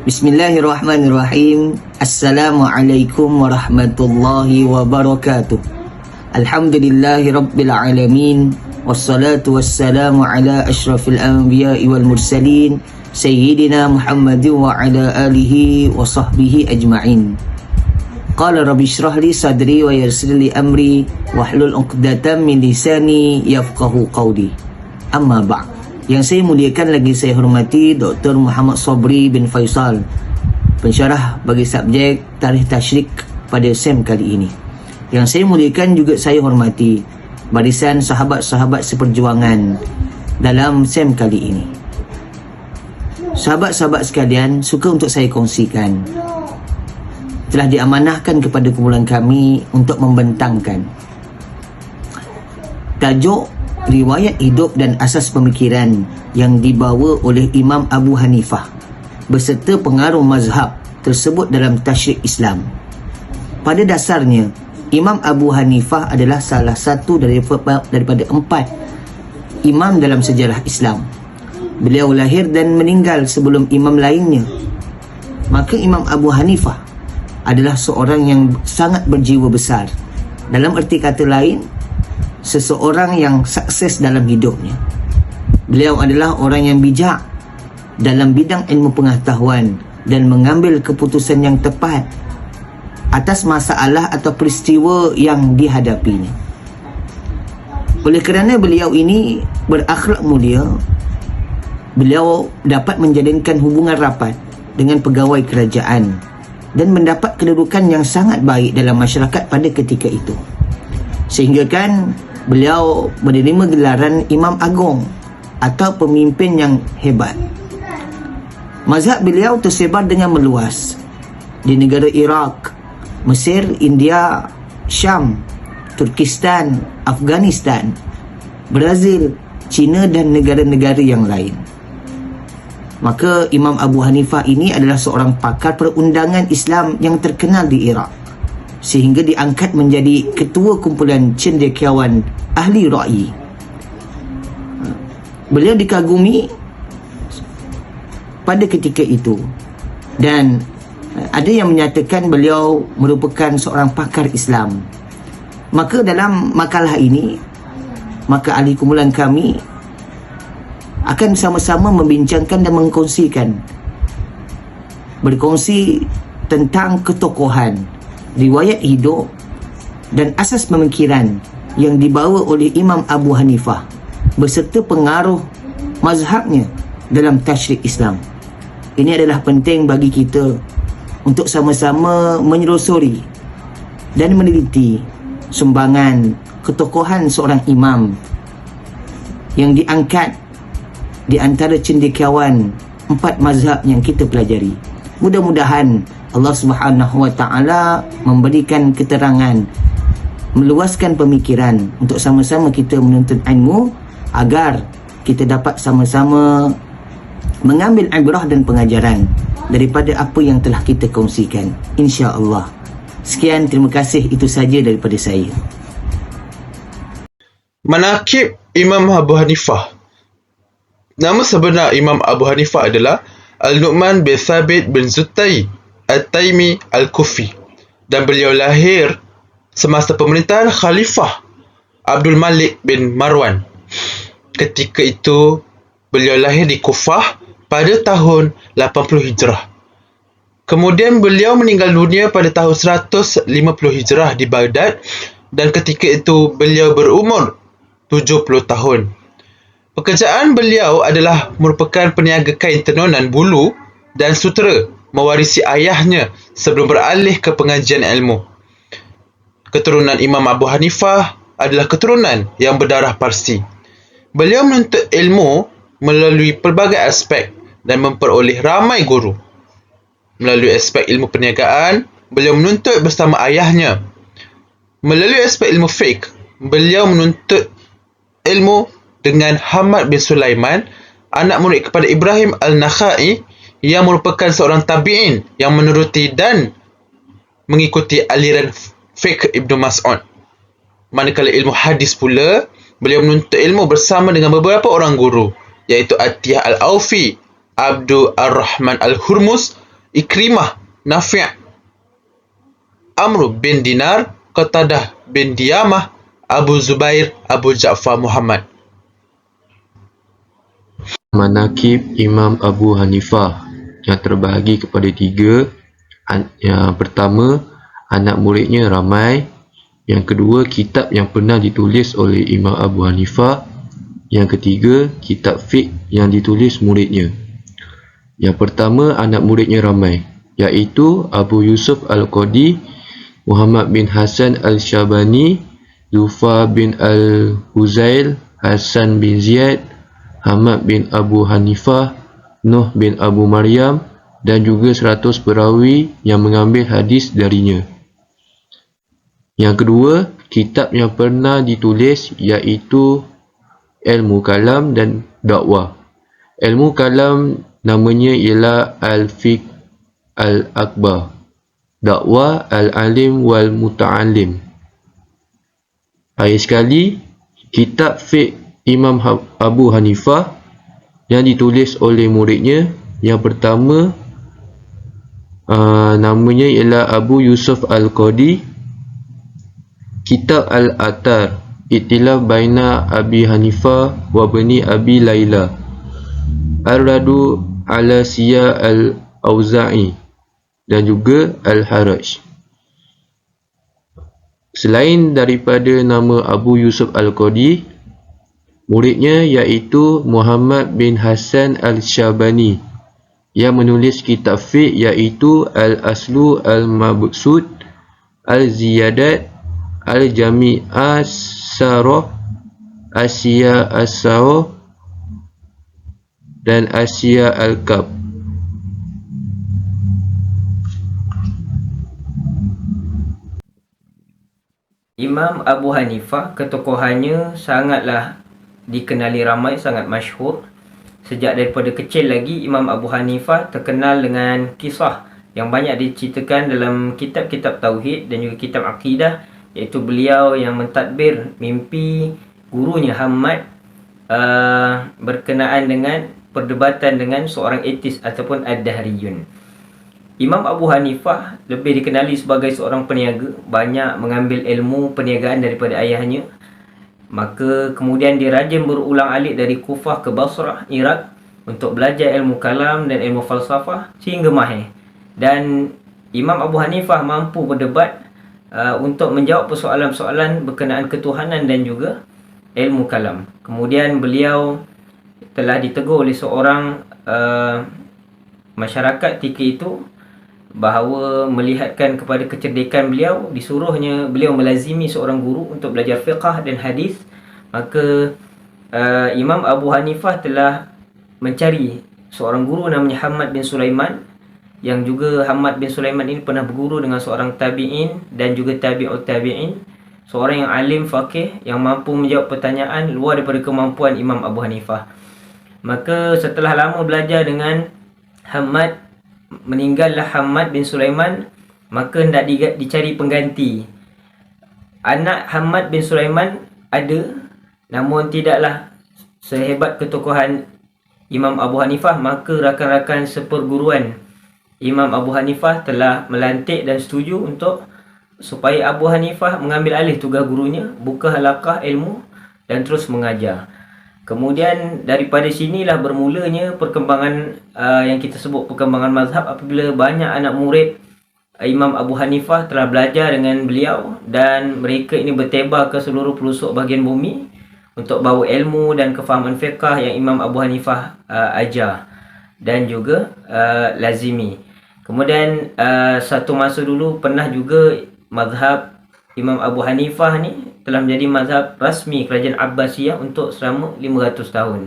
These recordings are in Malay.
Bismillahirrahmanirrahim. Assalamualaikum warahmatullahi wabarakatuh. Alhamdulillahi rabbil alamin. Wassalatu wassalamu ala ashrafil anbiya'i wal mursalin Sayyidina Muhammadin wa ala alihi wa sahbihi ajma'in. Qala rabbi shrah li sadri wa yassir li amri wahlul 'uqdatam min lisani yafqahu qawli. Amma ba'd. Yang saya muliakan lagi saya hormati Dr. Muhammad Sobri bin Faisal, pensyarah bagi subjek Tarikh Tasyrik pada SEM kali ini. Yang saya muliakan juga saya hormati barisan sahabat-sahabat seperjuangan dalam SEM kali ini. Sahabat-sahabat sekalian, suka untuk saya kongsikan, telah diamanahkan kepada kumpulan kami untuk membentangkan tajuk riwayat hidup dan asas pemikiran yang dibawa oleh Imam Abu Hanifah beserta pengaruh mazhab tersebut dalam tasyrik Islam. Pada dasarnya, Imam Abu Hanifah adalah salah satu daripada 4 imam dalam sejarah Islam. Beliau lahir dan meninggal sebelum imam lainnya. Maka Imam Abu Hanifah adalah seorang yang sangat berjiwa besar. Dalam erti kata lain, seseorang yang sukses dalam hidupnya. Beliau adalah orang yang bijak dalam bidang ilmu pengetahuan dan mengambil keputusan yang tepat atas masalah atau peristiwa yang dihadapinya. Oleh kerana beliau ini berakhlak mulia, beliau dapat menjalinkan hubungan rapat dengan pegawai kerajaan dan mendapat kedudukan yang sangat baik dalam masyarakat pada ketika itu. Sehingga kan beliau menerima gelaran Imam Agung atau pemimpin yang hebat. Mazhab beliau tersebar dengan meluas di negara Iraq, Mesir, India, Syam, Turkistan, Afghanistan, Brazil, China dan negara-negara yang lain. Maka Imam Abu Hanifah ini adalah seorang pakar perundangan Islam yang terkenal di Iraq, sehingga diangkat menjadi ketua kumpulan cendekiawan ahli ra'yi. Beliau dikagumi pada ketika itu, dan ada yang menyatakan beliau merupakan seorang pakar Islam. Maka dalam makalah ini, maka ahli kumpulan kami akan sama-sama membincangkan dan berkongsi tentang ketokohan, riwayat hidup dan asas pemikiran yang dibawa oleh Imam Abu Hanifah beserta pengaruh mazhabnya dalam tasyrik Islam. Ini adalah penting bagi kita untuk sama-sama menyelosori dan meneliti sumbangan ketokohan seorang imam yang diangkat di antara cendekiawan 4 mazhab yang kita pelajari. Mudah-mudahan Allah Subhanahu wa taala memberikan keterangan, meluaskan pemikiran untuk sama-sama kita menuntut ilmu agar kita dapat sama-sama mengambil ibrah dan pengajaran daripada apa yang telah kita kongsikan, insya-Allah. Sekian, terima kasih, itu saja daripada saya. Manaqib Imam Abu Hanifah. Nama sebenar Imam Abu Hanifah adalah Al-Nu'man bin Thabit bin Zutai At-Taimi Al-Kufi, dan beliau lahir semasa pemerintahan Khalifah Abdul Malik bin Marwan. Ketika itu, beliau lahir di Kufah pada tahun 80 Hijrah. Kemudian beliau meninggal dunia pada tahun 150 Hijrah di Baghdad, dan ketika itu beliau berumur 70 tahun. Pekerjaan beliau adalah merupakan peniaga kain tenunan bulu dan sutera, mewarisi ayahnya sebelum beralih ke pengajian ilmu. Keturunan Imam Abu Hanifah adalah keturunan yang berdarah Parsi. Beliau menuntut ilmu melalui pelbagai aspek dan memperoleh ramai guru. Melalui aspek ilmu perniagaan, beliau menuntut bersama ayahnya. Melalui aspek ilmu fiqh, beliau menuntut ilmu dengan Hamad bin Sulaiman, anak murid kepada Ibrahim Al-Nakhai, yang merupakan seorang tabi'in yang menuruti dan mengikuti aliran fiqh Ibnu Mas'ud. Manakala ilmu hadis pula, beliau menuntut ilmu bersama dengan beberapa orang guru, iaitu Atiyah Al-Aufi, Abdul Ar-Rahman Al-Hurmus, Ikrimah, Nafi', Amr bin Dinar, Qatadah bin Diyamah, Abu Zubair, Abu Ja'far Muhammad. Manaqib Imam Abu Hanifah yang terbahagi kepada 3. Yang pertama, anak muridnya ramai. Yang kedua, kitab yang pernah ditulis oleh Imam Abu Hanifah. Yang ketiga, kitab fiqh yang ditulis muridnya. Yang pertama, anak muridnya ramai, iaitu Abu Yusuf Al-Qadi, Muhammad bin Hasan Al-Syabani, Zufa bin Al-Huzail, Hasan bin Ziyad, Ahmad bin Abu Hanifah, Nuh bin Abu Maryam, dan juga 100 perawi yang mengambil hadis darinya. Yang kedua, kitab yang pernah ditulis iaitu Ilmu Kalam dan Dakwah. Ilmu Kalam namanya ialah Al-Fiqh Al-Akbar, Dakwah Al-Alim wal Muta'alim. Akhir sekali, kitab fiqh Imam Abu Hanifah yang ditulis oleh muridnya. Yang pertama, namanya ialah Abu Yusuf Al-Qadi, kitab Al-Athar, Ikhtilaf Baina Abi Hanifah wa Bani Abi Laila, Ar-Radu ala Siya Al-Auza'i, dan juga Al-Haraj. Selain daripada nama Abu Yusuf Al-Qadi, muridnya iaitu Muhammad bin Hasan Al-Syabani yang menulis kitab fiqh iaitu Al-Aslu Al-Mabsud, Al-Ziyadat, Al-Jami' As-Sarah, Asya As-Sarah, dan Asya Al-Kab. Imam Abu Hanifah, ketokohannya sangatlah dikenali ramai, sangat masyhur. Sejak daripada kecil lagi, Imam Abu Hanifah terkenal dengan kisah yang banyak diceritakan dalam kitab-kitab tauhid dan juga kitab akidah, iaitu beliau yang mentadbir mimpi gurunya Hammad berkenaan dengan perdebatan dengan seorang etis ataupun ad-dahriyun. Imam Abu Hanifah lebih dikenali sebagai seorang peniaga, banyak mengambil ilmu perniagaan daripada ayahnya. Maka kemudian dia rajin berulang-alik dari Kufah ke Basrah, Iraq, untuk belajar ilmu kalam dan ilmu falsafah sehingga mahir. Dan Imam Abu Hanifah mampu berdebat untuk menjawab persoalan-persoalan berkenaan ketuhanan dan juga ilmu kalam. Kemudian beliau telah ditegur oleh seorang masyarakat ketika itu bahawa melihatkan kepada kecerdikan beliau, disuruhnya beliau melazimi seorang guru untuk belajar fiqh dan hadis. Maka Imam Abu Hanifah telah mencari seorang guru namanya Hammad bin Sulaiman, yang juga Hammad bin Sulaiman ini pernah berguru dengan seorang tabi'in dan juga tabi'ut tabi'in, seorang yang alim faqih yang mampu menjawab pertanyaan luar daripada kemampuan Imam Abu Hanifah. Maka setelah lama belajar dengan Hammad, meninggallah Hammad bin Sulaiman, maka hendak dicari pengganti. Anak Hammad bin Sulaiman ada, namun tidaklah sehebat ketokohan Imam Abu Hanifah. Maka rakan-rakan seperguruan Imam Abu Hanifah telah melantik dan setuju supaya Abu Hanifah mengambil alih tugas gurunya, buka halaqah ilmu dan terus mengajar. Kemudian daripada sinilah bermulanya perkembangan yang kita sebut perkembangan mazhab, apabila banyak anak murid Imam Abu Hanifah telah belajar dengan beliau dan mereka ini bertebar ke seluruh pelosok bahagian bumi untuk bawa ilmu dan kefahaman fiqah yang Imam Abu Hanifah ajar dan juga lazimi. Kemudian satu masa dulu pernah juga mazhab Imam Abu Hanifah ni telah menjadi mazhab rasmi kerajaan Abbasiyah untuk selama 500 tahun.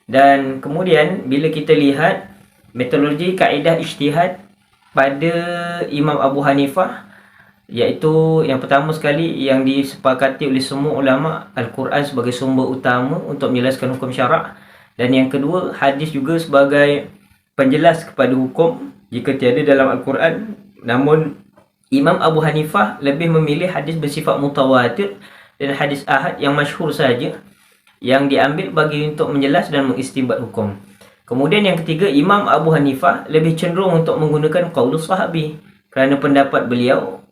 Dan kemudian bila kita lihat metodologi kaedah ijtihad pada Imam Abu Hanifah, iaitu yang pertama sekali yang disepakati oleh semua ulama, Al-Quran sebagai sumber utama untuk menjelaskan hukum syarak, dan yang kedua hadis juga sebagai penjelas kepada hukum jika tiada dalam Al-Quran. Namun Imam Abu Hanifah lebih memilih hadis bersifat mutawatir dan hadis ahad yang masyhur saja yang diambil bagi untuk menjelas dan mengistinbat hukum. Kemudian yang ketiga, Imam Abu Hanifah lebih cenderung untuk menggunakan qaulus sahabi kerana pendapat beliau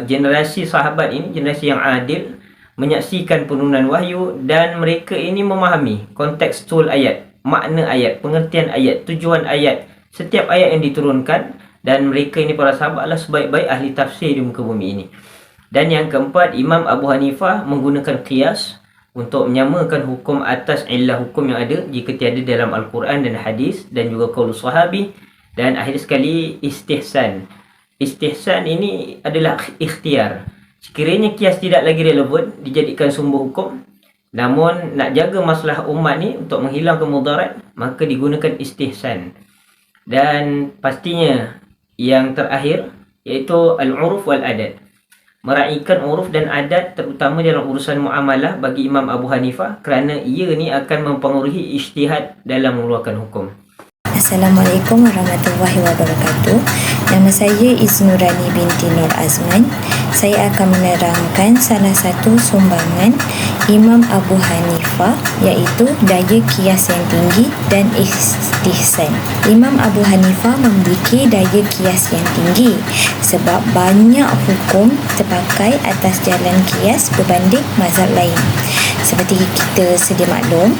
generasi sahabat ini generasi yang adil, menyaksikan penurunan wahyu dan mereka ini memahami kontekstual ayat, makna ayat, pengertian ayat, tujuan ayat, setiap ayat yang diturunkan, dan mereka ini para sahabat adalah sebaik-baik ahli tafsir di muka bumi ini. Dan yang keempat, Imam Abu Hanifah menggunakan qiyas untuk menyamakan hukum atas illah hukum yang ada jika tiada dalam Al-Quran dan hadis, dan juga qaulus sahabi. Dan akhir sekali, istihsan. Istihsan ini adalah ikhtiar. Sekiranya qiyas tidak lagi relevan dijadikan sumber hukum, namun nak jaga masalah umat ni untuk menghilangkan mudarat, maka digunakan istihsan. Dan pastinya yang terakhir iaitu al-uruf wal adat, meraihkan uruf dan adat terutama dalam urusan muamalah bagi Imam Abu Hanifah kerana ia ni akan mempengaruhi ijtihad dalam mengeluarkan hukum. Assalamualaikum warahmatullahi wabarakatuh. Nama saya Iznurani binti Nur Azman. Saya akan menerangkan salah satu sumbangan Imam Abu Hanifah, iaitu daya qiyas yang tinggi dan istihsan. Imam Abu Hanifah memiliki daya qiyas yang tinggi sebab banyak hukum terpakai atas jalan qiyas berbanding mazhab lain. Seperti kita sedia maklum,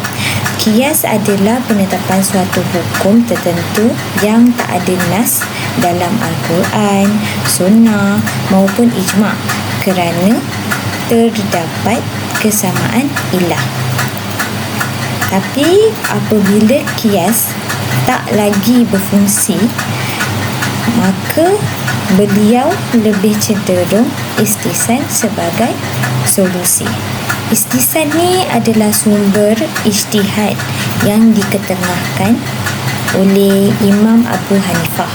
qiyas adalah penetapan suatu hukum tertentu yang tak ada nas dalam Al-Quran, Sunnah maupun ijma' kerana terdapat kesamaan ilah. Tapi apabila qiyas tak lagi berfungsi, maka beliau lebih cenderung istihsan sebagai solusi. Istihsan ni adalah sumber ijtihad yang diketengahkan oleh Imam Abu Hanifah.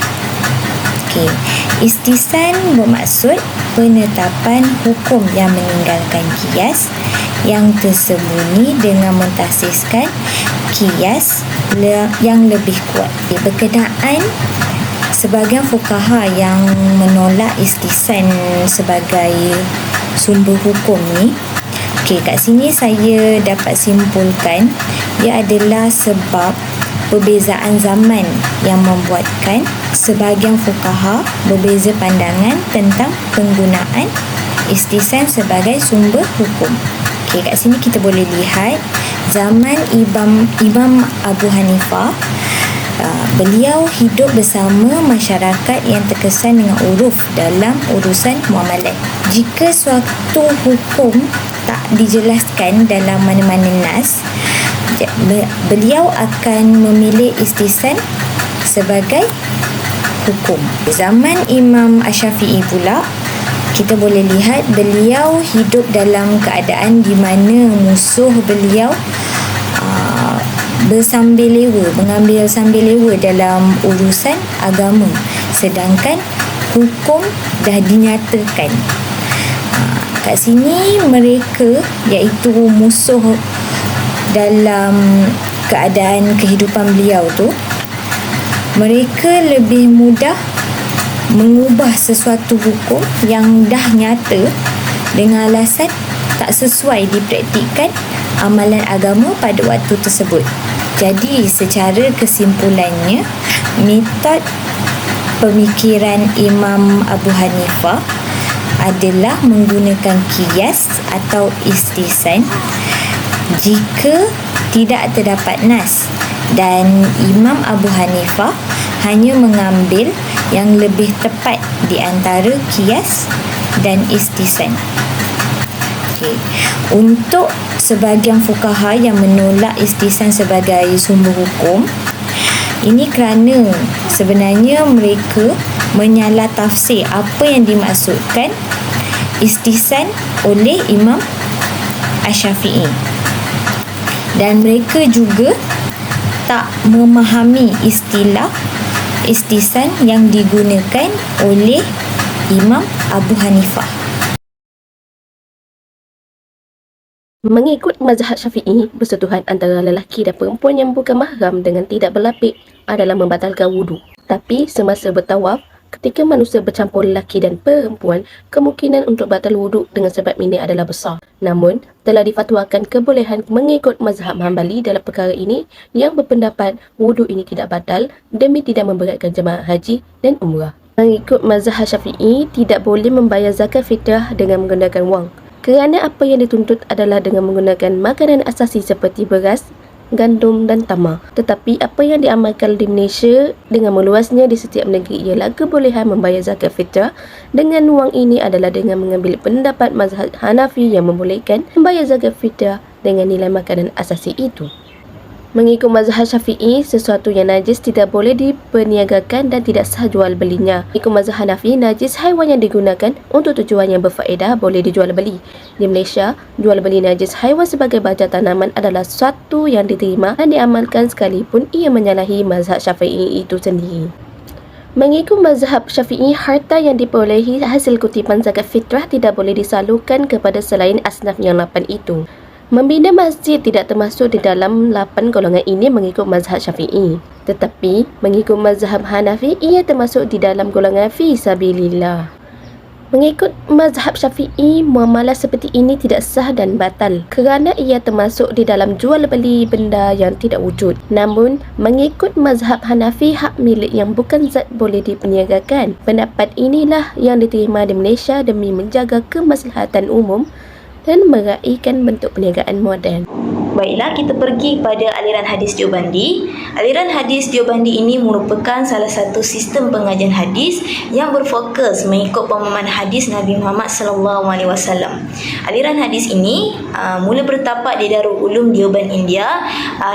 Istihsan bermaksud penetapan hukum yang meninggalkan qiyas yang tersembunyi dengan mentasiskan qiyas yang lebih kuat. Berkenaan sebahagian fuqaha yang menolak istihsan sebagai sumber hukum ni, kat sini saya dapat simpulkan ia adalah sebab perbezaan zaman yang membuatkan sebahagian fuqaha berbeza pandangan tentang penggunaan istihsan sebagai sumber hukum. Kat sini kita boleh lihat zaman Imam Abu Hanifah, beliau hidup bersama masyarakat yang terkesan dengan uruf dalam urusan muamalat. Jika suatu hukum tak dijelaskan dalam mana-mana nas, beliau akan memilih istihsan sebagai hukum. Zaman Imam Asy-Syafi'i pula, kita boleh lihat beliau hidup dalam keadaan di mana musuh beliau mengambil sambil lewa dalam urusan agama, sedangkan hukum dah dinyatakan. Kat sini mereka, iaitu musuh dalam keadaan kehidupan beliau tu, mereka lebih mudah mengubah sesuatu hukum yang dah nyata dengan alasan tak sesuai dipraktikkan amalan agama pada waktu tersebut. Jadi secara kesimpulannya, metod pemikiran Imam Abu Hanifah adalah menggunakan qiyas atau istihsan jika tidak terdapat nas, dan Imam Abu Hanifah hanya mengambil yang lebih tepat di antara qiyas dan istihsan. Untuk sebahagian fuqaha yang menolak istihsan sebagai sumber hukum, ini kerana sebenarnya mereka menyalah tafsir apa yang dimaksudkan istihsan oleh Imam Asy-Syafi'i, dan mereka juga tak memahami istilah istihsan yang digunakan oleh Imam Abu Hanifah. Mengikut mazhab Syafi'i, bersentuhan antara lelaki dan perempuan yang bukan mahram dengan tidak berlapik adalah membatalkan wudu. Tapi semasa bertawaf, Ketika manusia bercampur lelaki dan perempuan, kemungkinan untuk batal wuduk dengan sebab ini adalah besar. Namun, telah difatwakan kebolehan mengikut mazhab Hambali dalam perkara ini yang berpendapat wuduk ini tidak batal demi tidak memberatkan jemaah haji dan umrah. Mengikut mazhab Syafi'i, tidak boleh membayar zakat fitrah dengan menggunakan wang. Kerana apa yang dituntut adalah dengan menggunakan makanan asasi seperti beras, gandum dan tamar. Tetapi apa yang diamalkan di Malaysia dengan meluasnya di setiap negeri ialah kebolehan membayar zakat fitrah dengan wang ini adalah dengan mengambil pendapat mazhab Hanafi yang membolehkan membayar zakat fitrah dengan nilai makanan asasi itu. Mengikut mazhab Syafi'i, sesuatu yang najis tidak boleh diperniagakan dan tidak sah jual belinya. Mengikut mazhab Hanafi, najis haiwan yang digunakan untuk tujuan yang berfaedah boleh dijual beli. Di Malaysia, jual beli najis haiwan sebagai baja tanaman adalah suatu yang diterima dan diamalkan sekalipun ia menyalahi mazhab Syafi'i itu sendiri. Mengikut mazhab Syafi'i, harta yang diperolehi hasil kutipan zakat fitrah tidak boleh disalurkan kepada selain asnaf yang 8 itu. Membina masjid tidak termasuk di dalam 8 golongan ini mengikut mazhab Syafi'i. Tetapi, mengikut mazhab Hanafi, ia termasuk di dalam golongan fi sabilillah. Mengikut mazhab Syafi'i, muamalah seperti ini tidak sah dan batal kerana ia termasuk di dalam jual beli benda yang tidak wujud. Namun, mengikut mazhab Hanafi, hak milik yang bukan zat boleh diperniagakan. Pendapat inilah yang diterima di Malaysia demi menjaga kemaslahatan umum dan meraihkan bentuk perniagaan moden. Baiklah, kita pergi pada aliran hadis Deobandi. Aliran hadis Deobandi ini merupakan salah satu sistem pengajian hadis yang berfokus mengikut pemahaman hadis Nabi Muhammad SAW. Aliran hadis ini mula bertapak di Darul Ulum Deoband, India,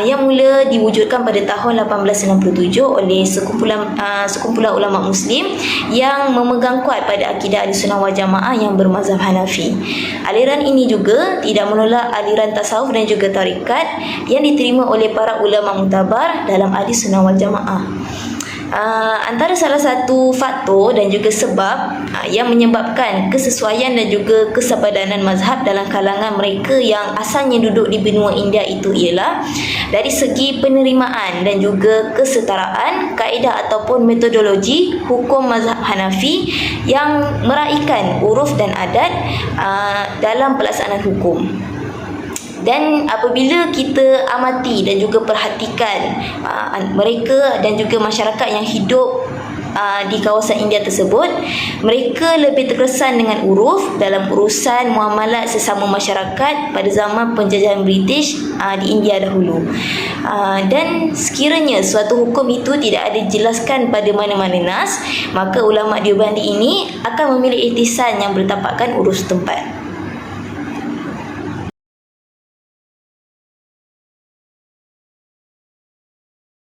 yang mula diwujudkan pada tahun 1867 oleh sekumpulan ulama Muslim yang memegang kuat pada akidah Ahlussunnah wal Jamaah yang bermazhab Hanafi. Aliran ini juga tidak menolak aliran tasawuf dan juga tarikat yang diterima oleh para ulama mutabar dalam Ahlussunnah wal Jamaah. Antara salah satu faktor dan juga sebab yang menyebabkan kesesuaian dan juga kesepadanan mazhab dalam kalangan mereka yang asalnya duduk di benua India itu ialah dari segi penerimaan dan juga kesetaraan kaedah ataupun metodologi hukum mazhab Hanafi yang meraihkan uruf dan adat dalam pelaksanaan hukum. Dan apabila kita amati dan juga perhatikan mereka dan juga masyarakat yang hidup di kawasan India tersebut, mereka lebih terkesan dengan uruf dalam urusan muamalat sesama masyarakat pada zaman penjajahan British di India dahulu. Dan sekiranya suatu hukum itu tidak ada dijelaskan pada mana-mana nas, maka ulama Deobandi ini akan memilih ihtisan yang bertapakkan uruf setempat.